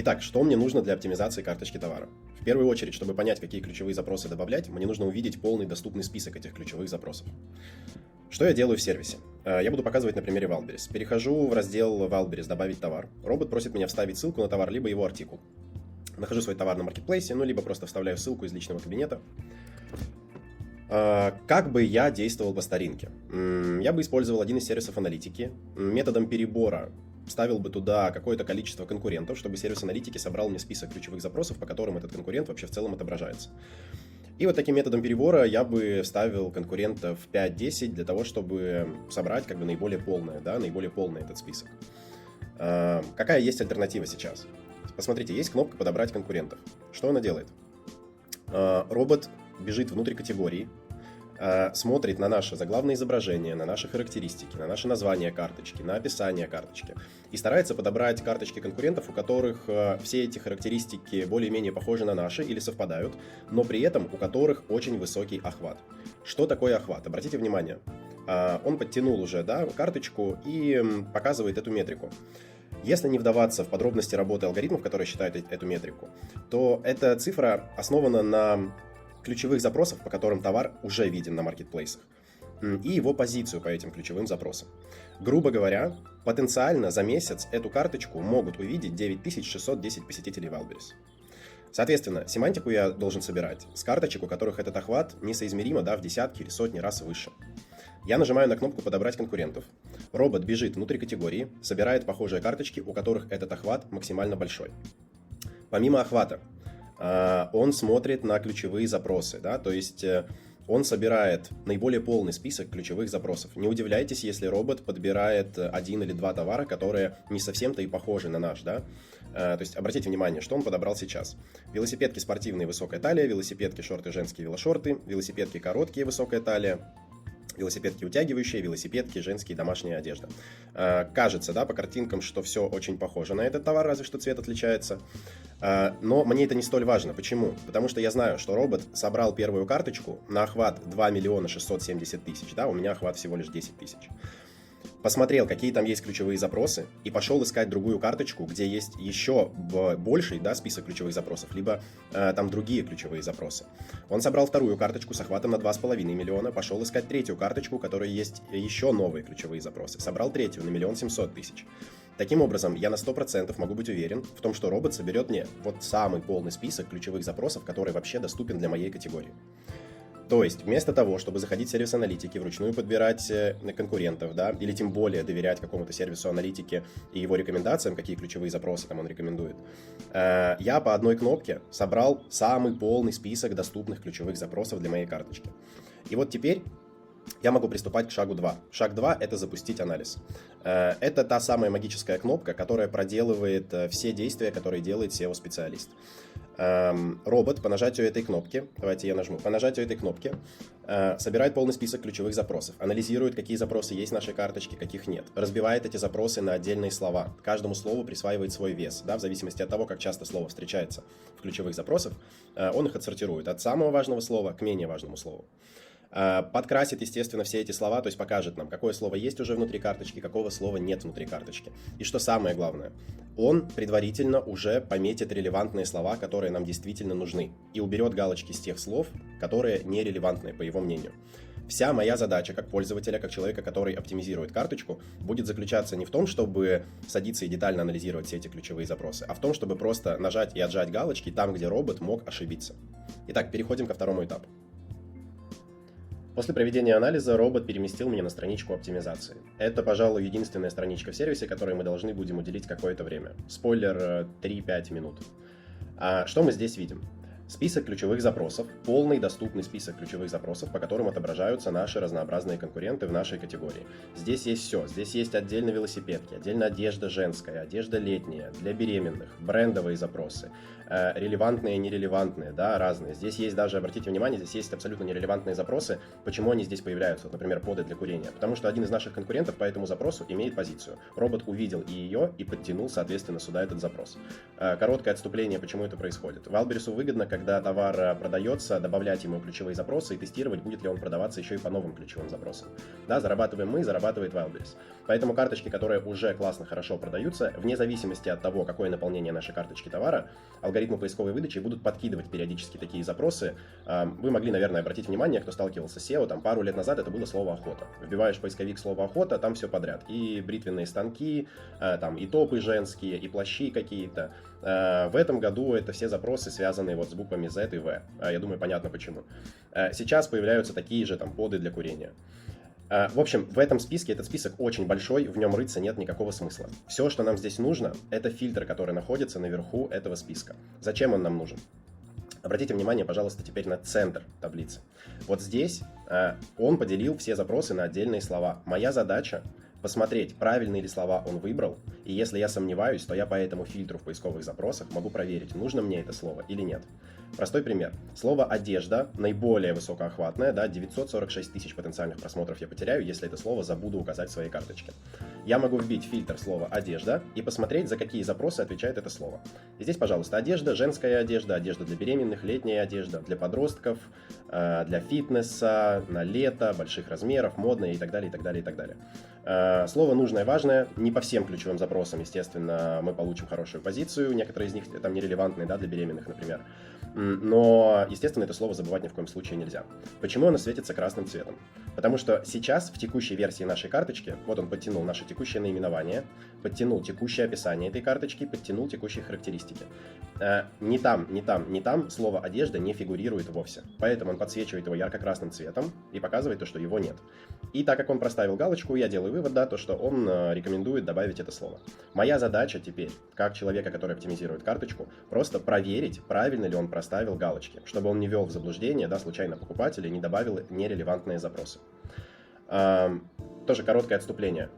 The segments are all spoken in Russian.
Итак, что мне нужно для оптимизации карточки товара? В первую очередь, чтобы понять, какие ключевые запросы добавлять, мне нужно увидеть полный доступный список этих ключевых запросов. Что я делаю в сервисе? Я буду показывать на примере Wildberries. Перехожу в раздел Wildberries «Добавить товар». Робот просит меня вставить ссылку на товар, либо его артикул. Нахожу свой товар на маркетплейсе, либо просто вставляю ссылку из личного кабинета. Как бы я действовал по старинке? Я бы использовал один из сервисов аналитики. Методом перебора ставил бы туда какое-то количество конкурентов, чтобы сервис аналитики собрал мне список ключевых запросов, по которым этот конкурент вообще в целом отображается. И вот таким методом перебора я бы ставил конкурентов 5-10 для того, чтобы собрать наиболее полный этот список. Какая есть альтернатива сейчас? Посмотрите, есть кнопка «Подобрать конкурентов». Что она делает? Робот бежит внутрь категории, смотрит на наше заглавное изображение, на наши характеристики, на наше название карточки, на описание карточки и старается подобрать карточки конкурентов, у которых все эти характеристики более-менее похожи на наши или совпадают, но при этом у которых очень высокий охват. Что такое охват? Обратите внимание, он подтянул уже карточку и показывает эту метрику. Если не вдаваться в подробности работы алгоритмов, которые считают эту метрику, то эта цифра основана на ключевых запросов, по которым товар уже виден на маркетплейсах, и его позицию по этим ключевым запросам. Грубо говоря, потенциально за месяц эту карточку могут увидеть 9610 посетителей Wildberries. Соответственно, семантику я должен собирать с карточек, у которых этот охват несоизмеримо в десятки или сотни раз выше. Я нажимаю на кнопку «Подобрать конкурентов». Робот бежит внутрь категории, собирает похожие карточки, у которых этот охват максимально большой. Помимо охвата, он смотрит на ключевые запросы, то есть он собирает наиболее полный список ключевых запросов. Не удивляйтесь, если робот подбирает один или два товара, которые не совсем-то и похожи на наш, То есть обратите внимание, что он подобрал сейчас. Велосипедки спортивные, высокая талия, велосипедки шорты женские, велошорты, велосипедки короткие, высокая талия, велосипедки утягивающие, велосипедки, женские, домашняя одежда. Кажется, по картинкам, что все очень похоже на этот товар, разве что цвет отличается. Но мне это не столь важно. Почему? Потому что я знаю, что робот собрал первую карточку на охват 2 670 000, у меня охват всего лишь 10 000. Посмотрел, какие там есть ключевые запросы, и пошел искать другую карточку, где есть еще больший список ключевых запросов, либо там другие ключевые запросы. Он собрал вторую карточку с охватом на 2,5 миллиона, пошел искать третью карточку, у которой есть еще новые ключевые запросы. Собрал третью на 1 700 000. Таким образом, я на 100% могу быть уверен в том, что робот соберет мне самый полный список ключевых запросов, который вообще доступен для моей категории. То есть, вместо того, чтобы заходить в сервис аналитики, вручную подбирать конкурентов, или тем более доверять какому-то сервису аналитики и его рекомендациям, какие ключевые запросы там он рекомендует, я по одной кнопке собрал самый полный список доступных ключевых запросов для моей карточки. И вот теперь я могу приступать к шагу 2. Шаг 2 – это запустить анализ. Это та самая магическая кнопка, которая проделывает все действия, которые делает SEO-специалист. Робот по нажатию этой кнопки, давайте я нажму, по нажатию этой кнопки собирает полный список ключевых запросов, анализирует, какие запросы есть в нашей карточке, каких нет, разбивает эти запросы на отдельные слова, каждому слову присваивает свой вес, в зависимости от того, как часто слово встречается в ключевых запросах, он их отсортирует от самого важного слова к менее важному слову. Подкрасит, естественно, все эти слова, то есть покажет нам, какое слово есть уже внутри карточки, какого слова нет внутри карточки. И что самое главное, он предварительно уже пометит релевантные слова, которые нам действительно нужны, и уберет галочки с тех слов, которые нерелевантны, по его мнению. Вся моя задача как пользователя, как человека, который оптимизирует карточку, будет заключаться не в том, чтобы садиться и детально анализировать все эти ключевые запросы, а в том, чтобы просто нажать и отжать галочки там, где робот мог ошибиться. Итак, переходим ко второму этапу. После проведения анализа робот переместил меня на страничку оптимизации. Это, пожалуй, единственная страничка в сервисе, которой мы должны будем уделить какое-то время. Спойлер, 3-5 минут. Что мы здесь видим? Список ключевых запросов, полный доступный список ключевых запросов, по которым отображаются наши разнообразные конкуренты в нашей категории. Здесь есть все. Здесь есть отдельно велосипедки, отдельно одежда женская, одежда летняя, для беременных, брендовые запросы, релевантные, нерелевантные, разные. Здесь есть даже, обратите внимание, здесь есть абсолютно нерелевантные запросы. Почему они здесь появляются? Например, поды для курения. Потому что один из наших конкурентов по этому запросу имеет позицию. Робот увидел и ее, и подтянул, соответственно, сюда этот запрос. Короткое отступление, почему это происходит. Wildberries выгодно, когда товар продается, добавлять ему ключевые запросы и тестировать, будет ли он продаваться еще и по новым ключевым запросам. Да, зарабатываем мы, зарабатывает Wildberries. Поэтому карточки, которые уже классно, хорошо продаются, вне зависимости от того, какое наполнение нашей карточки товара, алгоритмы поисковой выдачи будут подкидывать периодически такие запросы. Вы могли, наверное, обратить внимание, кто сталкивался с SEO, там пару лет назад это было слово «охота». Вбиваешь в поисковик слово «охота», там все подряд. И бритвенные станки, там и топы женские, и плащи какие-то. В этом году это все запросы, связанные вот с буквами Z и V. Я думаю, понятно почему. Сейчас появляются такие же там поды для курения. В общем, в этом списке, этот список очень большой, в нем рыться нет никакого смысла. Все, что нам здесь нужно, это фильтр, который находится наверху этого списка. Зачем он нам нужен? Обратите внимание, пожалуйста, теперь на центр таблицы. Вот здесь он поделил все запросы на отдельные слова. Моя задача посмотреть, правильные ли слова он выбрал, и если я сомневаюсь, то я по этому фильтру в поисковых запросах могу проверить, нужно мне это слово или нет. Простой пример. Слово «одежда» наиболее высокоохватное, да, 946 тысяч потенциальных просмотров я потеряю, если это слово забуду указать в своей карточке. Я могу вбить фильтр слова «одежда» и посмотреть, за какие запросы отвечает это слово. И здесь, пожалуйста, одежда, женская одежда, одежда для беременных, летняя одежда, для подростков, для фитнеса, на лето, больших размеров, модная и так далее, и так далее, и так далее. Слово нужное, важное. Не по всем ключевым запросам, естественно, мы получим хорошую позицию. Некоторые из них там нерелевантные, да, для беременных, например. Но, естественно, это слово забывать ни в коем случае нельзя. Почему оно светится красным цветом? Потому что сейчас, в текущей версии нашей карточки, вот он подтянул наше текущее наименование, подтянул текущее описание этой карточки, подтянул текущие характеристики. Ни там слово «одежда» не фигурирует вовсе. Поэтому он подсвечивает его ярко-красным цветом и показывает то, что его нет. И так как он проставил галочку, я делаю вывод, да, то, что он рекомендует добавить это слово. Моя задача теперь, как человека, который оптимизирует карточку, просто проверить, правильно ли он проставил галочки, чтобы он не ввел в заблуждение, да, случайно покупателя, не добавил нерелевантные запросы. Тоже короткое отступление.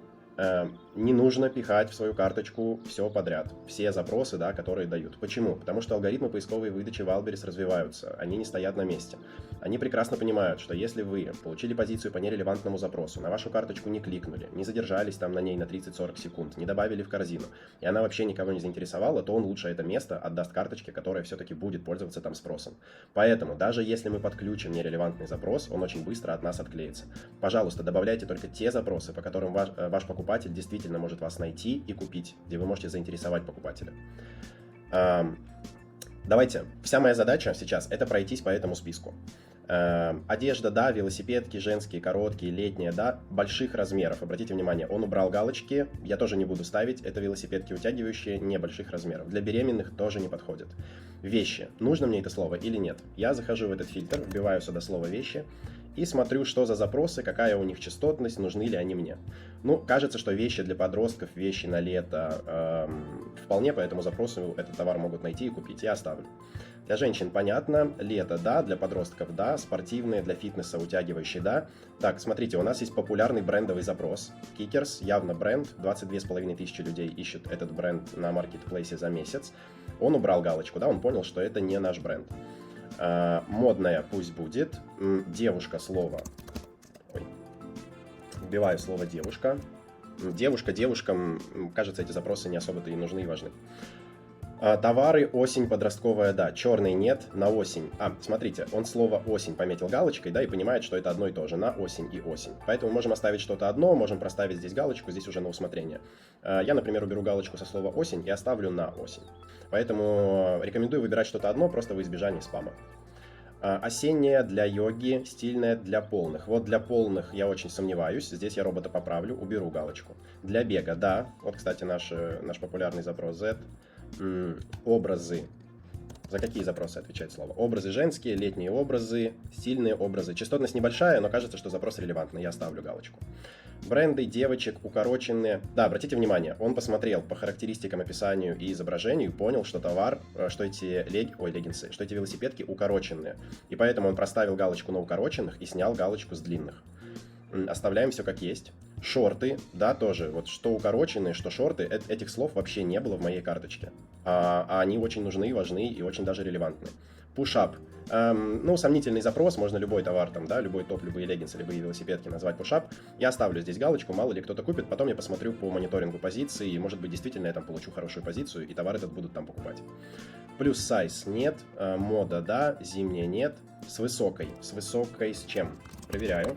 Не нужно пихать в свою карточку все подряд, все запросы, да, которые дают. Почему? Потому что алгоритмы поисковой выдачи Wildberries развиваются, они не стоят на месте. Они прекрасно понимают, что если вы получили позицию по нерелевантному запросу, на вашу карточку не кликнули, не задержались там на ней на 30-40 секунд, не добавили в корзину, и она вообще никого не заинтересовала, то он лучше это место отдаст карточке, которая все-таки будет пользоваться там спросом. Поэтому, даже если мы подключим нерелевантный запрос, он очень быстро от нас отклеится. Пожалуйста, добавляйте только те запросы, по которым ваш покупатель действительно может вас найти и купить, где вы можете заинтересовать покупателя. Давайте, вся моя задача сейчас это пройтись по этому списку. Одежда, да, велосипедки, женские, короткие, летние, да, больших размеров. Обратите внимание, он убрал галочки, я тоже не буду ставить, это велосипедки утягивающие, небольших размеров. Для беременных тоже не подходит. Вещи, нужно мне это слово или нет? Я захожу в этот фильтр, вбиваю сюда слово «вещи» и смотрю, что за запросы, какая у них частотность, нужны ли они мне. Ну, кажется, что вещи для подростков, вещи на лето, вполне по этому запросу этот товар могут найти и купить, я оставлю. Для женщин понятно, лето, да, для подростков, да, спортивные, для фитнеса, утягивающие, да. Так, смотрите, у нас есть популярный брендовый запрос. Kickers, явно бренд, 22,5 тысячи людей ищут этот бренд на маркетплейсе за месяц. Он убрал галочку, да, он понял, что это не наш бренд. Модная пусть будет. Девушка слово. Ой. Вбиваю слово девушка. Девушка, девушкам, кажется, эти запросы не особо-то и нужны и важны. Товары, осень, подростковая, да, черный нет, на осень. Смотрите, он слово осень пометил галочкой, да, и понимает, что это одно и то же, на осень и осень. Поэтому можем оставить что-то одно, можем проставить здесь галочку, здесь уже на усмотрение. Я, например, уберу галочку со слова осень и оставлю на осень. Поэтому рекомендую выбирать что-то одно, просто во избежание спама. Осенняя для йоги, стильная для полных. Вот для полных я очень сомневаюсь, здесь я робота поправлю, уберу галочку. Для бега, да, вот, кстати, наш популярный запрос Z. Образы. За какие запросы отвечает слово? Образы женские, летние образы, стильные образы. Частотность небольшая, но кажется, что запрос релевантный. Я ставлю галочку. Бренды девочек, укороченные. Да, обратите внимание, он посмотрел по характеристикам, описанию и изображению, понял, что товар, что эти леггинсы, что эти велосипедки укороченные. И поэтому он проставил галочку на укороченных и снял галочку с длинных. Оставляем все как есть. Шорты, да, тоже. Вот что укороченные, что шорты, этих слов вообще не было в моей карточке. А они очень нужны, важны и очень даже релевантны. Пушап. Ну, сомнительный запрос, можно любой товар, там, да, любой топ, любые леггинсы, любые велосипедки назвать пушап. Я оставлю здесь галочку, мало ли кто-то купит, потом я посмотрю по мониторингу позиции, и, может быть, действительно я там получу хорошую позицию, и товар этот будут там покупать. Плюс сайз нет, мода да, зимняя нет. С высокой с чем? Проверяю.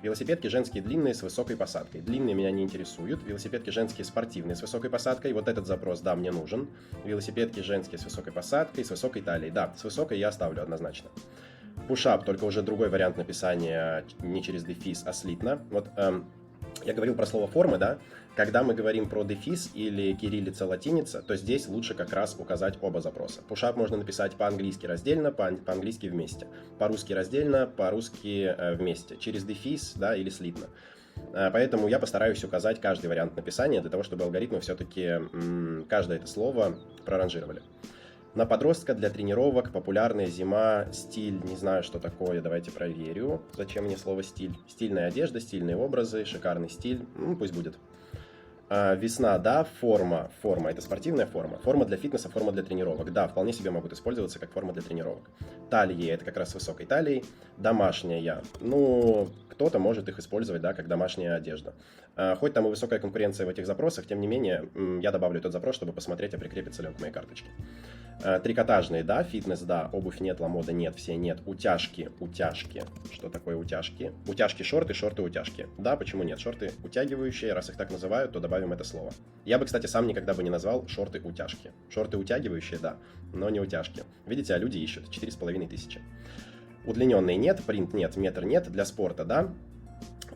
Велосипедки женские длинные с высокой посадкой. Длинные меня не интересуют. Велосипедки женские спортивные с высокой посадкой. Вот этот запрос, да, мне нужен. Велосипедки женские с высокой посадкой, с высокой талией. Да, с высокой я оставлю однозначно. Пушап, только уже другой вариант написания, не через дефис, а слитно. Вот я говорил про слово формы, да? Когда мы говорим про дефис или кириллица, латиница, то здесь лучше как раз указать оба запроса. Пушап можно написать по-английски раздельно, по-английски вместе. По-русски раздельно, по-русски вместе. Через дефис, да, или слитно. Поэтому я постараюсь указать каждый вариант написания, для того, чтобы алгоритмы все-таки каждое это слово проранжировали. На подростка для тренировок, популярная зима, стиль, не знаю, что такое, давайте проверю. Зачем мне слово стиль? Стильная одежда, стильные образы, шикарный стиль, пусть будет. Весна, да, форма, это спортивная форма. Форма для фитнеса, форма для тренировок. Да, вполне себе могут использоваться как форма для тренировок. Талии, это как раз с высокой талией. Домашняя, ну, кто-то может их использовать, да, как домашняя одежда. Хоть там и высокая конкуренция в этих запросах, тем не менее, я добавлю этот запрос, чтобы посмотреть, а прикрепится ли он к моей карточке. Трикотажные, да, фитнес, да, обувь нет, ламода нет, все нет. Утяжки. Что такое утяжки? Утяжки, шорты, утяжки. Да, почему нет? Шорты утягивающие, раз их так называют, то добавим это слово. Я бы, кстати, сам никогда бы не назвал шорты утяжки. Шорты утягивающие, да, но не утяжки. Видите, а люди ищут 4500. Удлиненные нет, принт нет, метр нет, для спорта, да.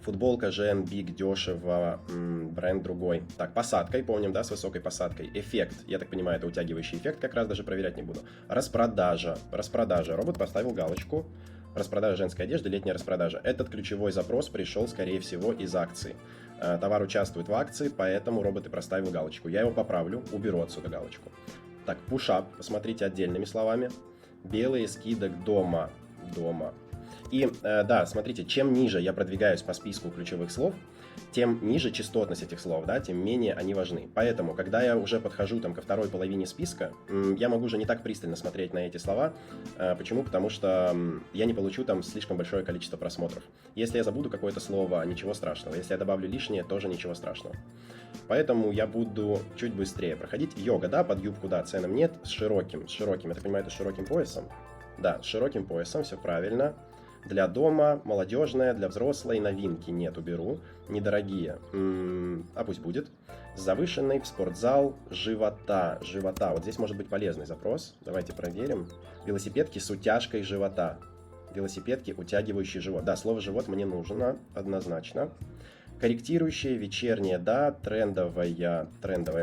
Футболка, Жен, Биг, дешево, бренд другой. Так, посадкой, помним, да, с высокой посадкой. Эффект, я так понимаю, это утягивающий эффект, как раз даже проверять не буду. Распродажа. Робот поставил галочку. Распродажа женской одежды, летняя распродажа. Этот ключевой запрос пришел, скорее всего, из акций. Товар участвует в акции, поэтому робот и проставил галочку. Я его поправлю, уберу отсюда галочку. Так, пушап, посмотрите отдельными словами. Белые, скидок, дома. И да, смотрите, чем ниже я продвигаюсь по списку ключевых слов, тем ниже частотность этих слов, да, тем менее они важны. Поэтому, когда я уже подхожу там ко второй половине списка, я могу уже не так пристально смотреть на эти слова. Почему? Потому что я не получу там слишком большое количество просмотров. Если я забуду какое-то слово, ничего страшного. Если я добавлю лишнее, тоже ничего страшного. Поэтому я буду чуть быстрее проходить. Йога, да, под юбку, да, ценам нет. С широким, я так понимаю, это с широким поясом. Да, с широким поясом, все правильно. Для дома, молодежная, для взрослой, новинки нет, уберу. Недорогие, а пусть будет. Завышенный, в спортзал, живота. Вот здесь может быть полезный запрос. Давайте проверим. Велосипедки с утяжкой живота. Велосипедки, утягивающие живот. Да, слово «живот» мне нужно, однозначно. Корректирующая, вечерняя, да, трендовая,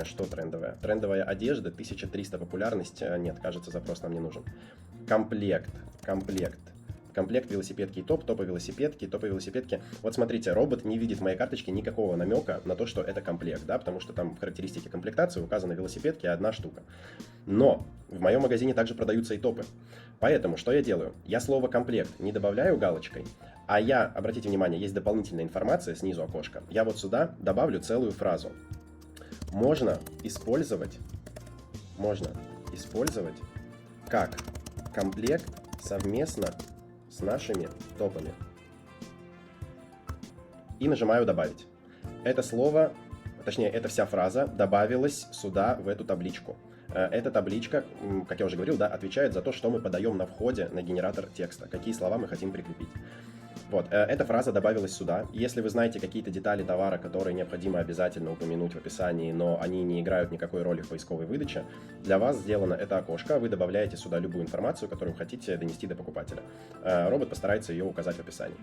что трендовая? Трендовая одежда, 1300 популярность, нет, кажется, запрос нам не нужен. Комплект, велосипедки и топы велосипедки. Вот смотрите, робот не видит в моей карточке никакого намека на то, что это комплект, да, потому что там в характеристике комплектации указаны велосипедки, одна штука. Но в моем магазине также продаются и топы. Поэтому что я делаю? Я слово комплект не добавляю галочкой, а я, обратите внимание, есть дополнительная информация снизу окошка. Я вот сюда добавлю целую фразу. Можно использовать как комплект совместно с нашими топами. И нажимаю «Добавить». Это слово, точнее, эта вся фраза добавилась сюда, в эту табличку. Эта табличка, как я уже говорил, да, отвечает за то, что мы подаем на входе на генератор текста, какие слова мы хотим прикрепить. Вот, эта фраза добавилась сюда. Если вы знаете какие-то детали товара, которые необходимо обязательно упомянуть в описании, но они не играют никакой роли в поисковой выдаче, для вас сделано это окошко, вы добавляете сюда любую информацию, которую хотите донести до покупателя. Робот постарается ее указать в описании.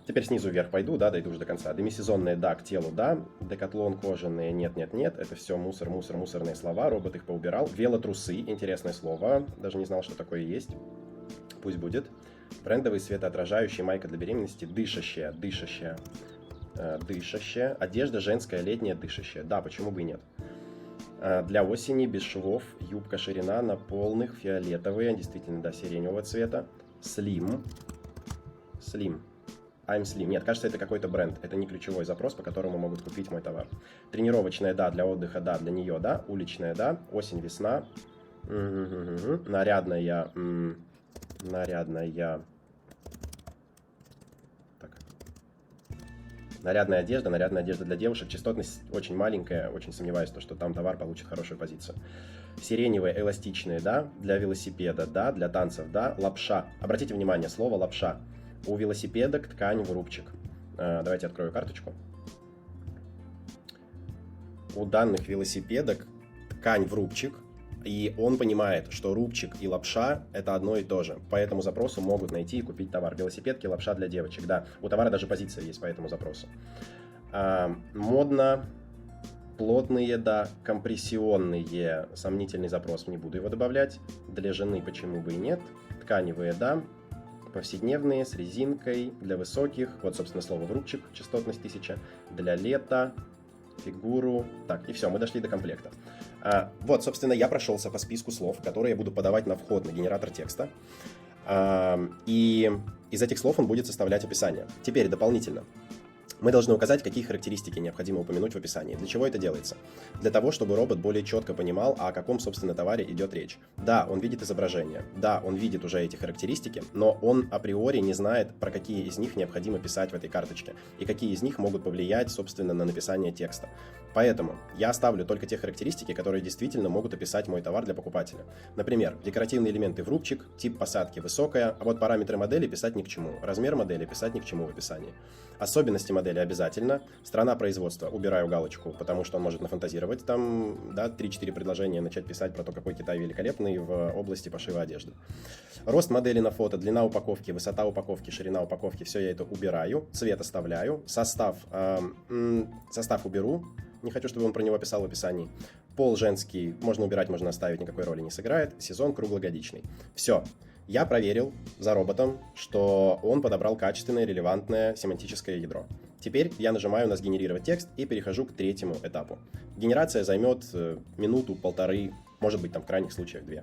Теперь снизу вверх пойду, да, дойду уже до конца. Демисезонные, да, к телу, да. Декатлон, кожаные, нет. Это все мусорные слова, робот их поубирал. Велотрусы, интересное слово, даже не знал, что такое есть. Пусть будет. Брендовый светоотражающий, майка для беременности, дышащая. Одежда женская, летняя, дышащая. Да, почему бы и нет. Для осени, без швов, юбка, ширина на полных, фиолетовые, действительно, да, сиреневого цвета. Slim. I'm Slim. Нет, кажется, это какой-то бренд. Это не ключевой запрос, по которому могут купить мой товар. Тренировочная, да, для отдыха, да, для нее, да. Уличная, да. Осень, весна. Нарядная. Так. Нарядная одежда для девушек. Частотность очень маленькая. Очень сомневаюсь, что там товар получит хорошую позицию. Сиреневые, эластичные, да, для велосипеда, да, для танцев, да, лапша. Обратите внимание, слово лапша. У велосипедок ткань в рубчик. Давайте открою карточку. У данных велосипедок ткань в рубчик, и он понимает, что рубчик и лапша – это одно и то же. По этому запросу могут найти и купить товар. Велосипедки, лапша для девочек, да. У товара даже позиция есть по этому запросу. Модно, плотные, да, компрессионные. Сомнительный запрос, не буду его добавлять. Для жены почему бы и нет. Тканевые, да. Повседневные, с резинкой, для высоких. Вот, собственно, слово в рубчик, частотность 1000. Для лета. Фигуру. Так, и все, мы дошли до комплекта. Вот, собственно, я прошелся по списку слов, которые я буду подавать на вход на генератор текста. И из этих слов он будет составлять описание. Теперь дополнительно. Мы должны указать, какие характеристики необходимо упомянуть в описании. Для чего это делается? Для того, чтобы робот более четко понимал, о каком, собственно, товаре идет речь. Да, он видит изображение, да, он видит уже эти характеристики, но он априори не знает, про какие из них необходимо писать в этой карточке, и какие из них могут повлиять, собственно, на написание текста. Поэтому я оставлю только те характеристики, которые действительно могут описать мой товар для покупателя. Например, декоративные элементы в рубчик, тип посадки высокая, а вот параметры модели писать ни к чему, размер модели писать ни к чему в описании. Особенности модели обязательно. Страна производства, убираю галочку, потому что он может нафантазировать там, да, 3-4 предложения начать писать про то, какой Китай великолепный в области пошива одежды. Рост модели на фото, длина упаковки, высота упаковки, ширина упаковки, все я это убираю. Цвет оставляю. Состав уберу. Не хочу, чтобы он про него писал в описании. Пол женский, можно убирать, можно оставить, никакой роли не сыграет. Сезон круглогодичный. Все. Я проверил за роботом, что он подобрал качественное, релевантное семантическое ядро. Теперь я нажимаю на «Сгенерировать текст» и перехожу к третьему этапу. Генерация займет минуту, полторы, может быть, там в крайних случаях 2.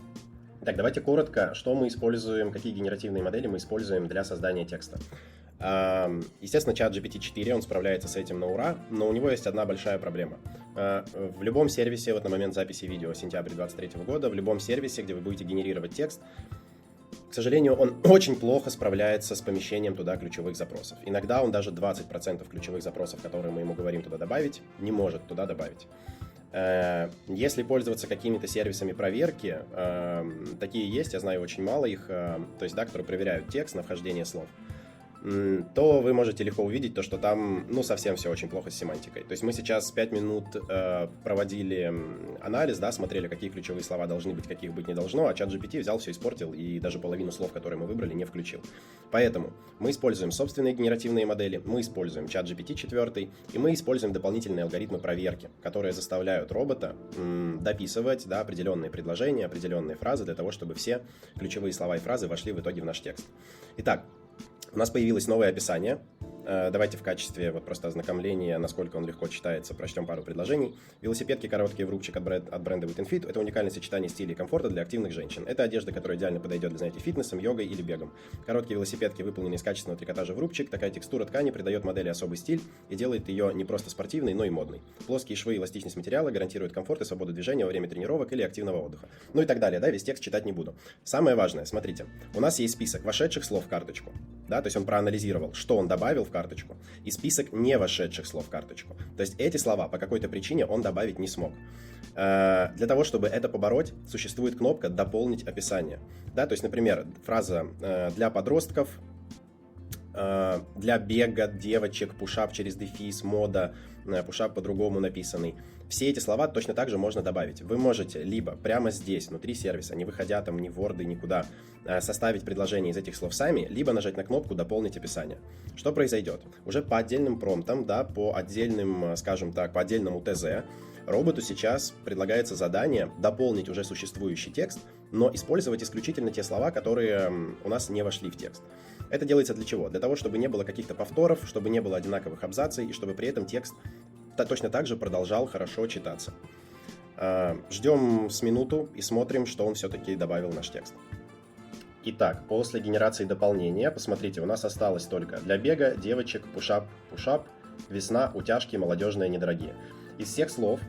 Так, давайте коротко, что мы используем, какие генеративные модели мы используем для создания текста. Естественно, чат GPT-4, он справляется с этим на ура, но у него есть одна большая проблема. В любом сервисе, вот на момент записи видео сентября 2023 года, в любом сервисе, где вы будете генерировать текст, к сожалению, он очень плохо справляется с помещением туда ключевых запросов. Иногда он даже 20% ключевых запросов, которые мы ему говорим туда добавить, не может туда добавить. Если пользоваться какими-то сервисами проверки, такие есть, я знаю очень мало их, то есть, да, которые проверяют текст на вхождение слов, то вы можете легко увидеть то, что там, ну, совсем все очень плохо с семантикой. То есть мы сейчас 5 минут проводили анализ, да, смотрели, какие ключевые слова должны быть, каких быть не должно, а чат GPT взял, все испортил и даже половину слов, которые мы выбрали, не включил. Поэтому мы используем собственные генеративные модели, мы используем чат GPT 4, и мы используем дополнительные алгоритмы проверки, которые заставляют робота дописывать, да, определенные предложения, определенные фразы для того, чтобы все ключевые слова и фразы вошли в итоге в наш текст. Итак, у нас появилось новое описание. Давайте в качестве вот просто ознакомления, насколько он легко читается, прочтем пару предложений. Велосипедки короткие в рубчик от бренда Within-Fit. Это уникальное сочетание стиля и комфорта для активных женщин. Это одежда, которая идеально подойдет для занятий фитнесом, йогой или бегом. Короткие велосипедки выполнены из качественного трикотажа в рубчик. Такая текстура ткани придает модели особый стиль и делает ее не просто спортивной, но и модной. Плоские швы и эластичность материала гарантируют комфорт и свободу движения во время тренировок или активного отдыха. Ну и так далее, да, весь текст читать не буду. Самое важное, смотрите, у нас есть список вошедших слов в карточку, да, то есть он проанализировал, что он добавил в карточку, и список не вошедших слов в карточку. То есть эти слова по какой-то причине он добавить не смог. Для того, чтобы это побороть, существует кнопка «Дополнить описание». Да, то есть, например, фраза «для подростков», «для бега», «девочек», «пушап» через дефис, «мода», «пушап» по-другому написанный. Все эти слова точно так же можно добавить. Вы можете либо прямо здесь, внутри сервиса, не выходя там ни в Word, никуда, составить предложение из этих слов сами, либо нажать на кнопку «Дополнить описание». Что произойдет? Уже по отдельным промптам, да, по отдельным, скажем так, по отдельному ТЗ, роботу сейчас предлагается задание дополнить уже существующий текст, но использовать исключительно те слова, которые у нас не вошли в текст. Это делается для чего? Для того, чтобы не было каких-то повторов, чтобы не было одинаковых абзаций, и чтобы при этом текст точно так же продолжал хорошо читаться. Ждем с минуту и смотрим, что он все-таки добавил в наш текст. Итак, после генерации дополнения, посмотрите, у нас осталось только для бега, девочек, пушап, весна, утяжки, молодежные, недорогие. Из всех слов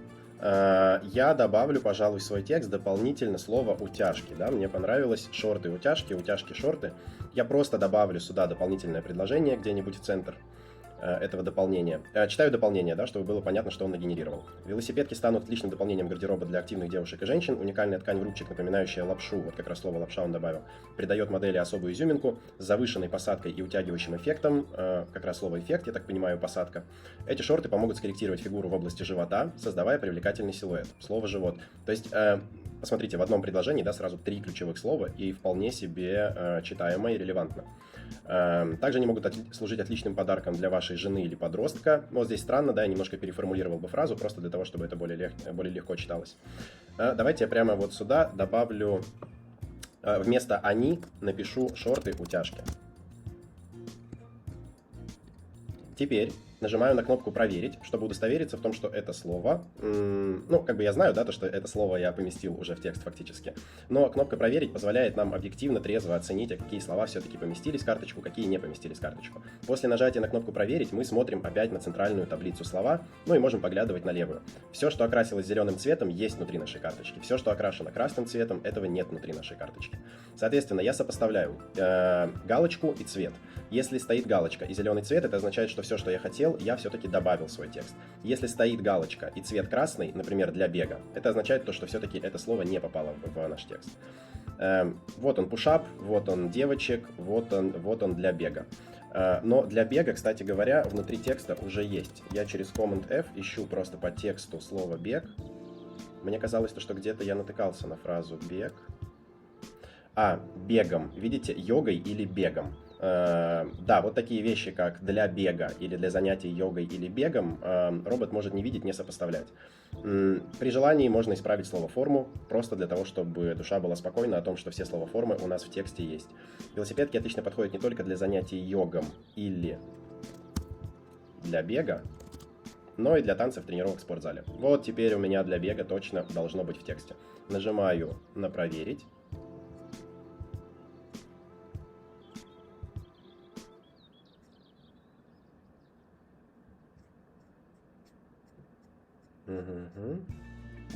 я добавлю, пожалуй, в свой текст дополнительно слово «утяжки». Да? Мне понравилось шорты, утяжки, шорты. Я просто добавлю сюда дополнительное предложение где-нибудь в центр. этого дополнения. Читаю дополнение, да, чтобы было понятно, что он нагенерировал. Велосипедки станут отличным дополнением гардероба для активных девушек и женщин. Уникальная ткань в рубчик, напоминающая лапшу, вот как раз слово лапша он добавил, придает модели особую изюминку с завышенной посадкой и утягивающим эффектом, как раз слово эффект, я так понимаю, посадка. Эти шорты помогут скорректировать фигуру в области живота, создавая привлекательный силуэт. Слово живот. То есть, посмотрите, в одном предложении, да, сразу 3 ключевых слова и вполне себе читаемо и релевантно. Также они могут служить отличным подарком для вашей жены или подростка. Вот здесь странно, да, я немножко переформулировал бы фразу, просто для того, чтобы это более легко читалось. Давайте я прямо вот сюда добавлю, вместо «они» напишу «шорты утяжки». Теперь нажимаю на кнопку «Проверить», чтобы удостовериться в том, что это слово, ну, как бы я знаю, да, то, что это слово я поместил уже в текст фактически, но кнопка «Проверить» позволяет нам объективно, трезво оценить, какие слова все-таки поместились в карточку, какие не поместились в карточку. После нажатия на кнопку «Проверить» мы смотрим опять на центральную таблицу слова, ну и можем поглядывать на левую. Все, что окрасилось зеленым цветом, есть внутри нашей карточки. Все, что окрашено красным цветом, этого нет внутри нашей карточки. Соответственно, я сопоставляю галочку и цвет. Если стоит галочка и зеленый цвет, это означает, что все, что я хотел, я все-таки добавил в свой текст. Если стоит галочка и цвет красный, например, для бега, это означает то, что все-таки это слово не попало в наш текст. Вот он пушап, вот он девочек, вот он для бега. Но для бега, кстати говоря, внутри текста уже есть. Я через Command-F ищу просто по тексту слово бег. Мне казалось, что где-то я натыкался на фразу бег. Бегом. Видите, йогой или бегом. Да, вот такие вещи, как для бега или для занятий йогой или бегом, робот может не видеть, не сопоставлять. При желании можно исправить слово форму, просто для того, чтобы душа была спокойна о том, что все слова формы у нас в тексте есть. Велосипедки отлично подходят не только для занятий йогом или для бега, но и для танцев, тренировок в спортзале. Вот теперь у меня для бега точно должно быть в тексте. Нажимаю на «Проверить».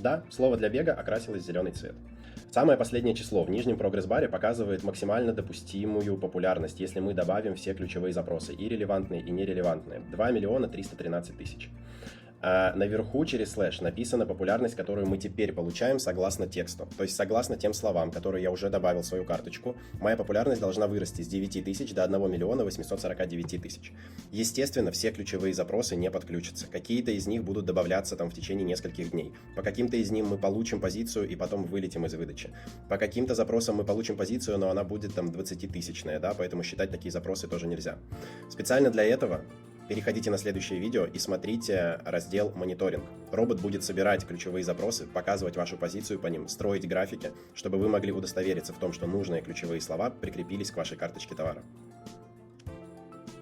Да, слово для бега окрасилось в зеленый цвет. Самое последнее число в нижнем прогресс-баре показывает максимально допустимую популярность, если мы добавим все ключевые запросы, и релевантные, и нерелевантные. 2 миллиона 313 тысяч. Наверху через слэш написана популярность, которую мы теперь получаем согласно тексту. То есть согласно тем словам, которые я уже добавил в свою карточку, моя популярность должна вырасти с 9 тысяч до 1 миллиона 849 тысяч. Естественно, все ключевые запросы не подключатся. Какие-то из них будут добавляться там в течение нескольких дней. По каким-то из них мы получим позицию и потом вылетим из выдачи. По каким-то запросам мы получим позицию, но она будет там 20-тысячная, да, поэтому считать такие запросы тоже нельзя. Специально для этого переходите на следующее видео и смотрите раздел «Мониторинг». Робот будет собирать ключевые запросы, показывать вашу позицию по ним, строить графики, чтобы вы могли удостовериться в том, что нужные ключевые слова прикрепились к вашей карточке товара.